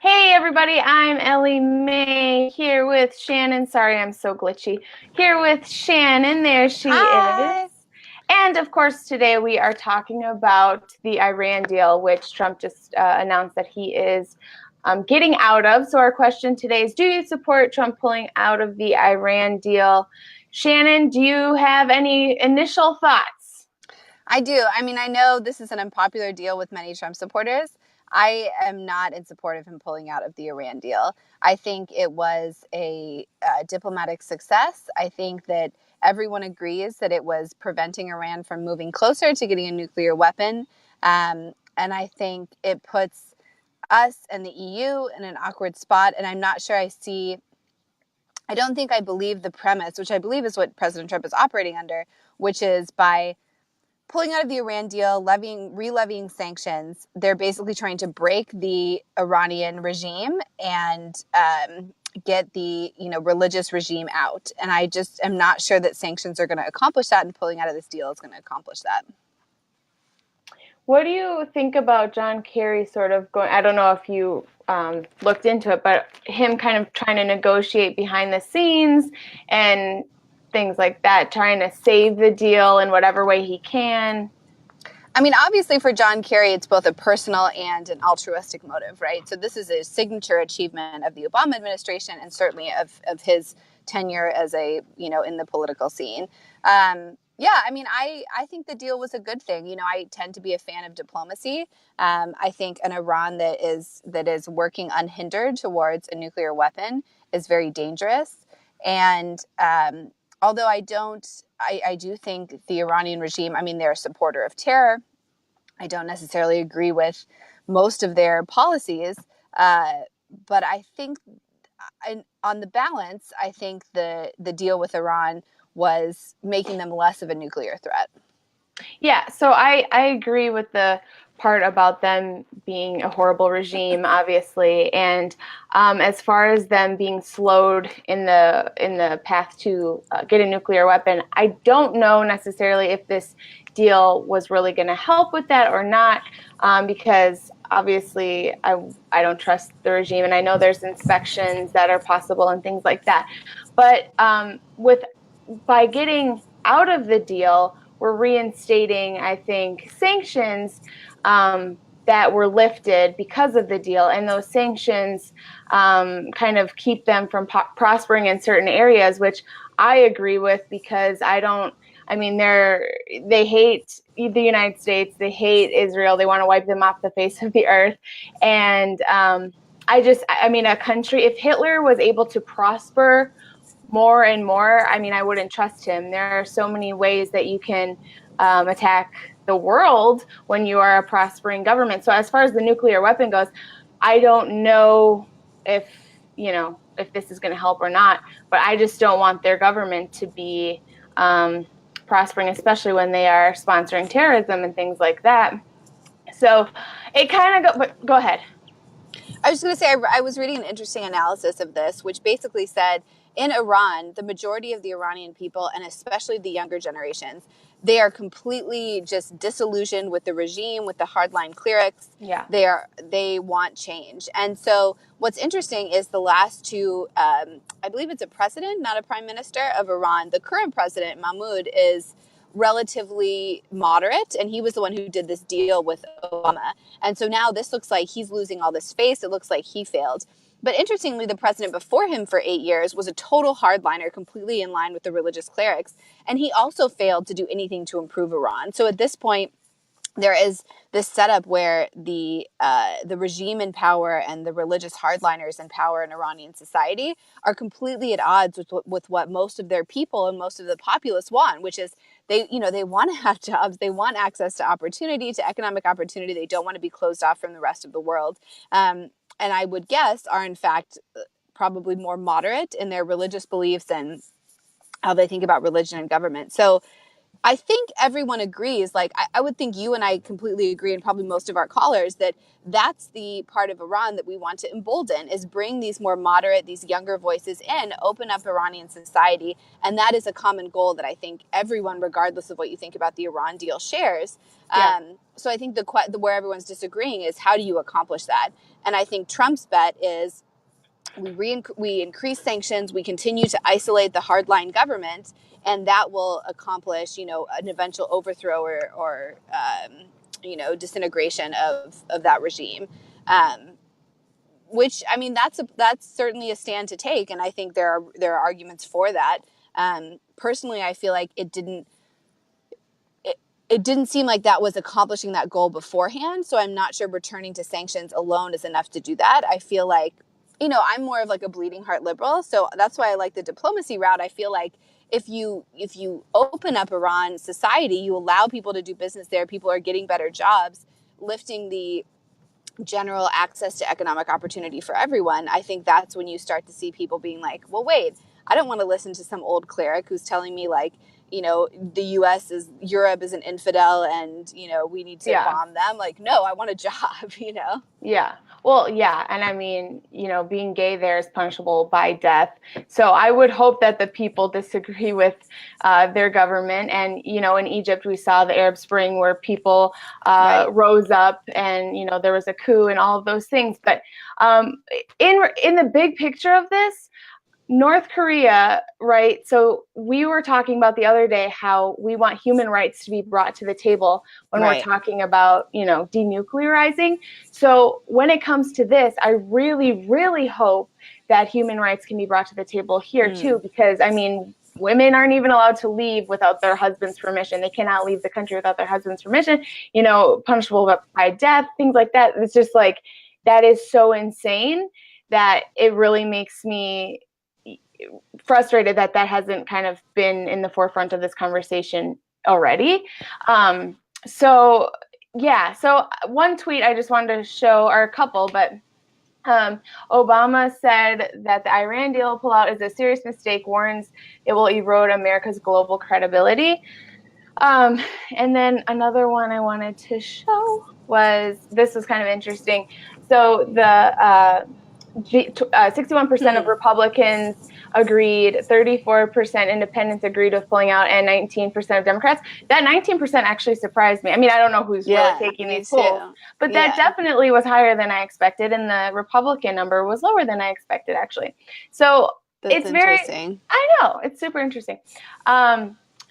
Hey everybody, I'm Ellie Mae here with Shannon. Sorry, I'm so glitchy. Here with Shannon. There she is. Hi. And of course, today we are talking about the Iran deal, which Trump just announced that he is getting out of. So, our question today is: do you support Trump pulling out of the Iran deal? Shannon, do you have any initial thoughts? I do. I mean, I know this is an unpopular deal with many Trump supporters. I am not in support of him pulling out of the Iran deal. I think it was a diplomatic success. I think that everyone agrees that it was preventing Iran from moving closer to getting a nuclear weapon. And I think it puts us and the EU in an awkward spot. And I'm not sure I don't think I believe the premise, which I believe is what President Trump is operating under, which is by pulling out of the Iran deal, re-levying sanctions, they're basically trying to break the Iranian regime and get the religious regime out. And I just am not sure that sanctions are going to accomplish that, and pulling out of this deal is going to accomplish that. What do you think about John Kerry sort of going? I don't know if you looked into it, but him kind of trying to negotiate behind the scenes and things like that, trying to save the deal in whatever way he can. I mean, obviously for John Kerry, it's both a personal and an altruistic motive, right? So this is a signature achievement of the Obama administration and certainly of his tenure as in the political scene. Yeah, I mean, I think the deal was a good thing. I tend to be a fan of diplomacy. I think an Iran that is working unhindered towards a nuclear weapon is very dangerous. And although I do think the Iranian regime, I mean, they're a supporter of terror. I don't necessarily agree with most of their policies, uh, but I think, on the balance, I think the deal with Iran was making them less of a nuclear threat. Yeah, so I agree with the part about them being a horrible regime, obviously, and as far as them being slowed in the path to get a nuclear weapon, I don't know necessarily if this deal was really going to help with that or not, because obviously I don't trust the regime, and I know there's inspections that are possible and things like that, but with by getting out of the deal, we're reinstating, I think, sanctions that were lifted because of the deal. And those sanctions kind of keep them from prospering in certain areas, which I agree with because I mean, they hate the United States, they hate Israel, they want to wipe them off the face of the earth. And I mean, a country, if Hitler was able to prosper more and more, I mean, I wouldn't trust him. There are so many ways that you can attack the world when you are a prospering government. So as far as the nuclear weapon goes, I don't know if, if this is going to help or not, but I just don't want their government to be prospering, especially when they are sponsoring terrorism and things like that. So it kind of go ahead. I was going to say, I was reading an interesting analysis of this, which basically said in Iran, the majority of the Iranian people, and especially the younger generations, they are completely just disillusioned with the regime, with the hardline clerics. Yeah. They want change. And so what's interesting is the last two, I believe it's a president, not a prime minister of Iran. The current president, Mahmoud, is relatively moderate, and he was the one who did this deal with Obama. And so now this looks like he's losing all this face. It looks like he failed. But interestingly, the president before him for 8 years was a total hardliner, completely in line with the religious clerics. And he also failed to do anything to improve Iran. So at this point, there is this setup where the regime in power and the religious hardliners in power in Iranian society are completely at odds with what most of their people and most of the populace want, which is they want to have jobs, they want access to opportunity, to economic opportunity, they don't want to be closed off from the rest of the world, and I would guess are in fact probably more moderate in their religious beliefs and how they think about religion and government. So I think everyone agrees, like, I would think you and I completely agree, and probably most of our callers, that that's the part of Iran that we want to embolden, is bring these more moderate, these younger voices in, open up Iranian society. And that is a common goal that I think everyone, regardless of what you think about the Iran deal, shares. Yeah. So I think the where everyone's disagreeing is, how do you accomplish that? And I think Trump's bet is, we increase sanctions, we continue to isolate the hardline government, and that will accomplish, an eventual overthrow or disintegration of that regime. Which, I mean, that's certainly a stand to take, and I think there are arguments for that. Personally, I feel like it didn't seem like that was accomplishing that goal beforehand. So I'm not sure returning to sanctions alone is enough to do that. I feel like, I'm more of like a bleeding heart liberal. So that's why I like the diplomacy route. I feel like if you open up Iran society, you allow people to do business there, people are getting better jobs, lifting the general access to economic opportunity for everyone. I think that's when you start to see people being like, well, wait, I don't want to listen to some old cleric who's telling me, like, Europe is an infidel and, we need to bomb them. Like, no, I want a job, Yeah. Well, yeah. And I mean, being gay there is punishable by death. So I would hope that the people disagree with their government. And, in Egypt, we saw the Arab Spring where people rose up and, there was a coup and all of those things. But in the big picture of this, North Korea, right? So we were talking about the other day how we want human rights to be brought to the table when we're talking about, denuclearizing. So when it comes to this, I really, really hope that human rights can be brought to the table here too, because I mean, women aren't even allowed to leave without their husband's permission. They cannot leave the country without their husband's permission, punishable by death, things like that. It's just like, that is so insane that it really makes me frustrated that hasn't kind of been in the forefront of this conversation already. So one tweet I just wanted to show, or a couple, but Obama said that the Iran deal pullout is a serious mistake, warns it will erode America's global credibility. And then another one I wanted to show this was kind of interesting. So the 61% of Republicans agreed, 34% independents agreed with pulling out, and 19% of Democrats. That 19% actually surprised me. I mean, I don't know who's really taking these polls, but that definitely was higher than I expected, and the Republican number was lower than I expected, actually. So it's interesting. I know, it's super interesting.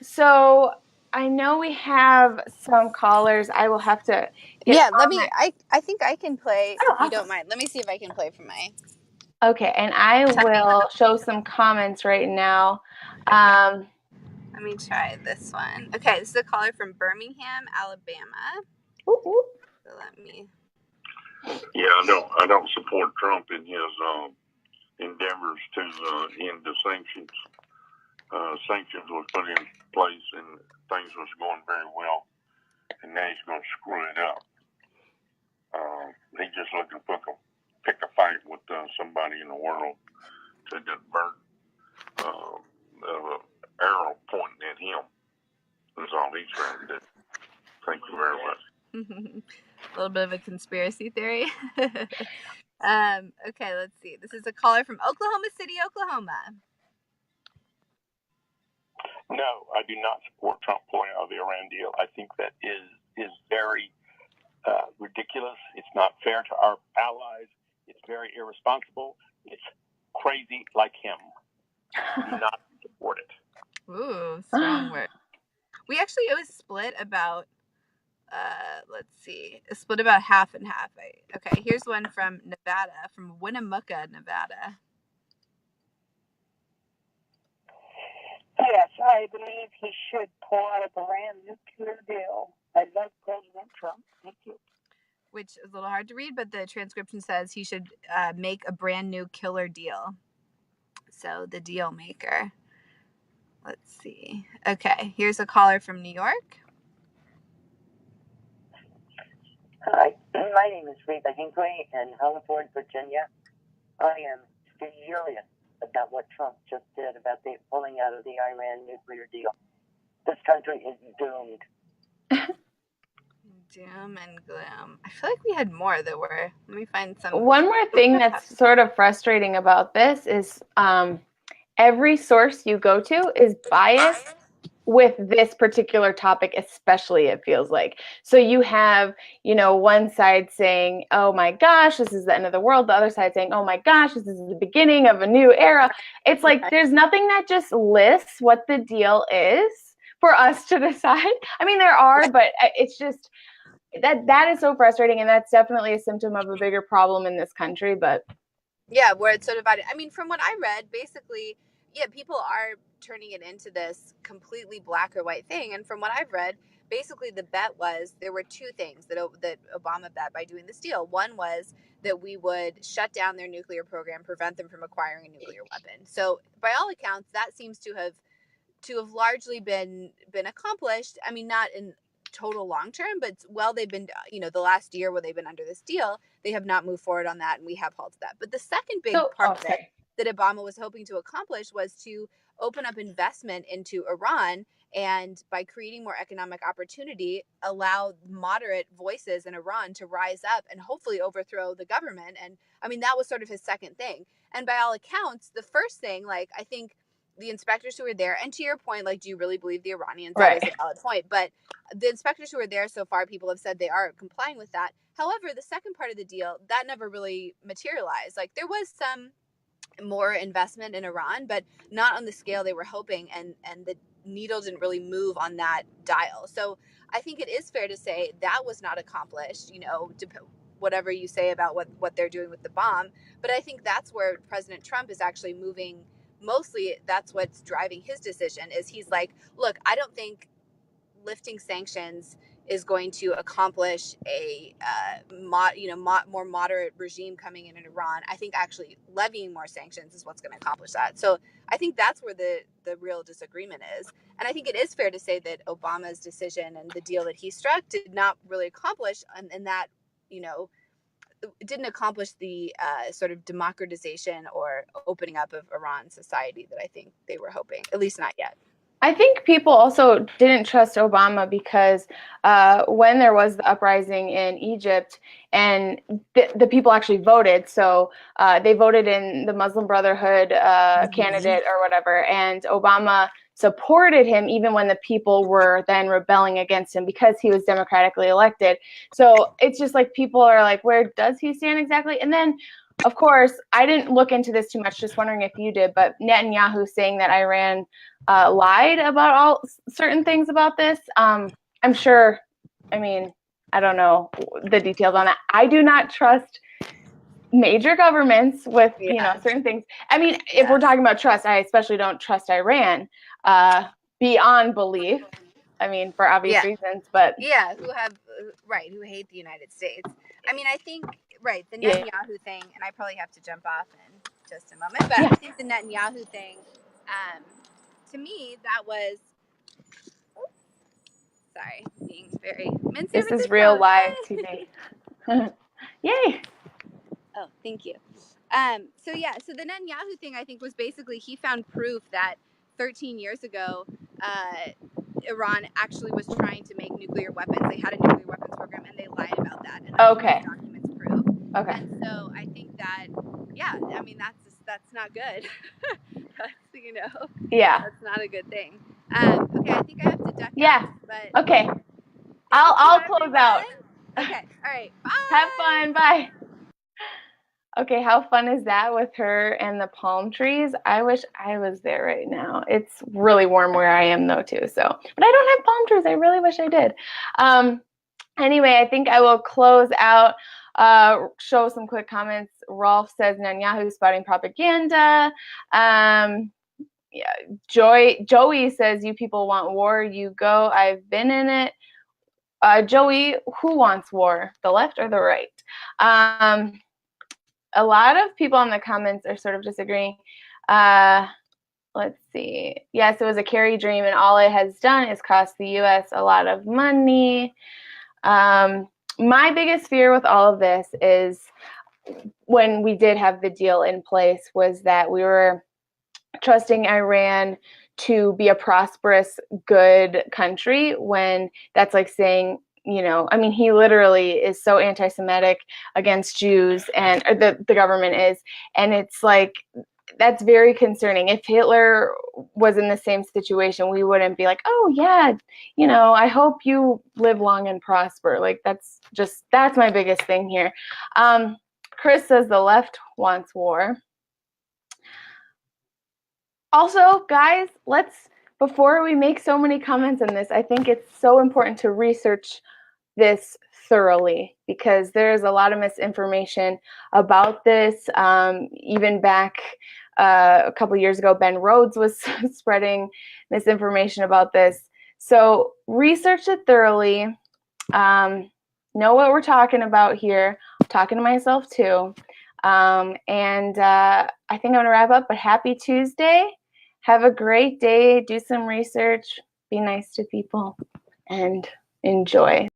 So I know we have some callers. I will have to I think I can play, if you don't mind. Let me see if I can play from my... Okay, and I will show some comments right now. Let me try this one. Okay, this is a caller from Birmingham, Alabama. So let me... Yeah, I don't support Trump in his endeavors to end the sanctions. Sanctions was put in place and things was going very well, and now he's going to screw it up. He's just looking to pick a fight with somebody in the world to divert the arrow pointing at him. That's all he's trying to do. Thank you very much. A little bit of a conspiracy theory. Okay, let's see. This is a caller from Oklahoma City, Oklahoma. No, I do not support Trump pulling out of the Iran deal. I think that is very ridiculous. It's not fair to our allies. It's very irresponsible. It's crazy like him. Do not support it. Ooh, strong word. We actually, it was split about, split about half and half. Okay, here's one from Nevada, from Winnemucca, Nevada. Yes, I believe he should pull out of the Iran nuclear deal. I love President Trump. Thank you. Which is a little hard to read, but the transcription says he should make a brand new killer deal. So the deal maker. Let's see. Okay, here's a caller from New York. Hi, my name is Reba Hinckley in Halliburton, Virginia. I am furious about what Trump just did about the pulling out of the Iran nuclear deal. this country is doomed. Doom and gloom. I feel like we had more that were. Let me find some. One more thing that's sort of frustrating about this is every source you go to is biased with this particular topic, especially, it feels like. So you have, one side saying, oh my gosh, this is the end of the world. The other side saying, oh my gosh, this is the beginning of a new era. It's like there's nothing that just lists what the deal is for us to decide. I mean, there are, but it's just that is so frustrating, and that's definitely a symptom of a bigger problem in this country. But yeah, where it's so divided. I mean, from what I read, basically, yeah, people are turning it into this completely black or white thing. And from what I've read, basically the bet was there were two things that Obama bet by doing this deal. One was that we would shut down their nuclear program, prevent them from acquiring a nuclear weapon. So by all accounts, that seems to have largely been accomplished. I mean, not in total long term, but they've been, the last year where they've been under this deal, they have not moved forward on that, and we have halted that. But the second big part of it that Obama was hoping to accomplish was to open up investment into Iran, and by creating more economic opportunity, allow moderate voices in Iran to rise up and hopefully overthrow the government. And I mean, that was sort of his second thing. And by all accounts, the first thing, like, I think the inspectors who were there, and to your point, like, do you really believe the Iranians? Right. That is a valid point. But the inspectors who were there so far, people have said they are complying with that. However, the second part of the deal, that never really materialized. Like, there was some more investment in Iran, but not on the scale they were hoping, and the needle didn't really move on that dial. So I think it is fair to say that was not accomplished, whatever you say about what they're doing with the bomb. But I think that's where President Trump is actually moving. Mostly that's what's driving his decision, is he's like, look, I don't think lifting sanctions is going to accomplish a more moderate regime coming in Iran. I think actually levying more sanctions is what's going to accomplish that. So I think that's where the real disagreement is. And I think it is fair to say that Obama's decision and the deal that he struck did not really accomplish, and that, it didn't accomplish the sort of democratization or opening up of Iran society that I think they were hoping, at least not yet. I think people also didn't trust Obama because when there was the uprising in Egypt, and the people actually voted, so they voted in the Muslim Brotherhood candidate or whatever, and Obama supported him even when the people were then rebelling against him because he was democratically elected. So it's just like people are like, where does he stand exactly? And then, of course, I didn't look into this too much, just wondering if you did, but Netanyahu saying that Iran lied about all certain things about this. I'm sure, I mean, I don't know the details on that. I do not trust major governments with, certain things. I mean, if we're talking about trust, I especially don't trust Iran beyond belief. I mean, for obvious reasons, but who hate the United States. I mean, I think, the Netanyahu thing, and I probably have to jump off in just a moment, but I think the Netanyahu thing, to me, that was, sorry, being very mincy. This is real live TV. Yay. Oh, thank you. So the Netanyahu thing, I think, was basically, he found proof that 13 years ago, Iran actually was trying to make nuclear weapons. They had a nuclear weapons program, and they lied about that. And okay. Documents prove. Okay. And so I think that, I mean, that's not good. That's, that's not a good thing. Okay, I think I have to duck out, but okay. I'll close out. Okay. All right. Bye. Have fun. Bye. Okay, how fun is that with her and the palm trees? I wish I was there right now. It's really warm where I am though too. So, but I don't have palm trees. I really wish I did. Anyway, I think I will close out. Show some quick comments. Rolf says Netanyahu spouting propaganda. Joey says, you people want war, you go. I've been in it. Joey, who wants war? The left or the right? A lot of people in the comments are sort of disagreeing. Let's see. Yes, it was a Kerry dream, and all it has done is cost the U.S. a lot of money. My biggest fear with all of this is, when we did have the deal in place, was that we were trusting Iran to be a prosperous, good country when that's like saying, I mean, he literally is so anti-Semitic against Jews, and the government is, and it's like, that's very concerning. If Hitler was in the same situation, we wouldn't be like, oh yeah, I hope you live long and prosper. Like that's my biggest thing here. Chris says the left wants war. Also, guys, before we make so many comments on this, I think it's so important to research this thoroughly, because there's a lot of misinformation about this. Even back a couple years ago, Ben Rhodes was spreading misinformation about this. So research it thoroughly. Know what we're talking about here. I'm talking to myself too. I think I'm going to wrap up, but happy Tuesday. Have a great day. Do some research. Be nice to people and enjoy.